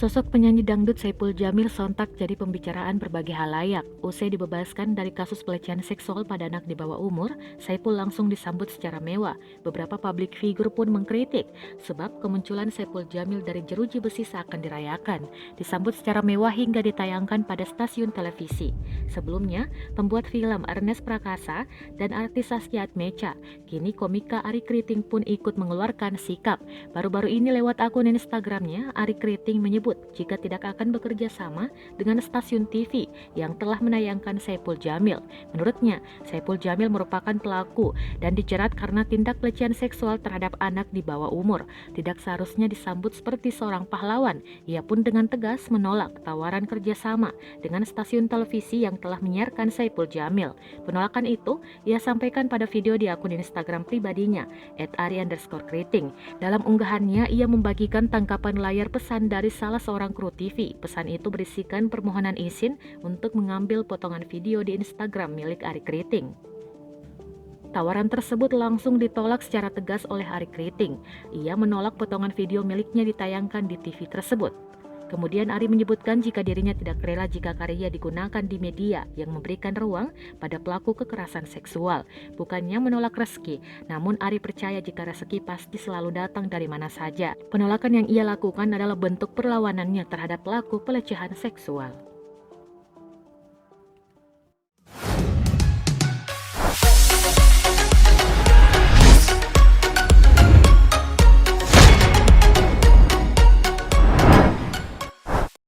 Sosok penyanyi dangdut Saipul Jamil sontak jadi pembicaraan berbagai halayak. Usai dibebaskan dari kasus pelecehan seksual pada anak di bawah umur, Saipul langsung disambut secara mewah. Beberapa publik figur pun mengkritik, sebab kemunculan Saipul Jamil dari jeruji besi seakan dirayakan. Disambut secara mewah hingga ditayangkan pada stasiun televisi. Sebelumnya, pembuat film Ernest Prakasa dan artis Saskia Atmeja, kini komika Ari Kriting pun ikut mengeluarkan sikap. Baru-baru ini lewat akun Instagramnya, Ari Kriting menyebut jika tidak akan bekerja sama dengan stasiun TV yang telah menayangkan Saipul Jamil. Menurutnya, Saipul Jamil merupakan pelaku dan dijerat karena tindak pelecehan seksual terhadap anak di bawah umur. Tidak seharusnya disambut seperti seorang pahlawan. Ia pun dengan tegas menolak tawaran kerjasama dengan stasiun televisi yang telah menyiarkan Saipul Jamil. Penolakan itu ia sampaikan pada video di akun Instagram pribadinya @ari_kriting. Dalam unggahannya, ia membagikan tangkapan layar pesan dari salah seorang kru TV. Pesan itu berisikan permohonan izin untuk mengambil potongan video di Instagram milik Ari Kriting. Tawaran tersebut langsung ditolak secara tegas oleh Ari Kriting. Ia menolak potongan video miliknya ditayangkan di TV tersebut. Kemudian Ari menyebutkan jika dirinya tidak rela jika karya digunakan di media yang memberikan ruang pada pelaku kekerasan seksual. Bukannya menolak rezeki, namun Ari percaya jika rezeki pasti selalu datang dari mana saja. Penolakan yang ia lakukan adalah bentuk perlawanannya terhadap pelaku pelecehan seksual.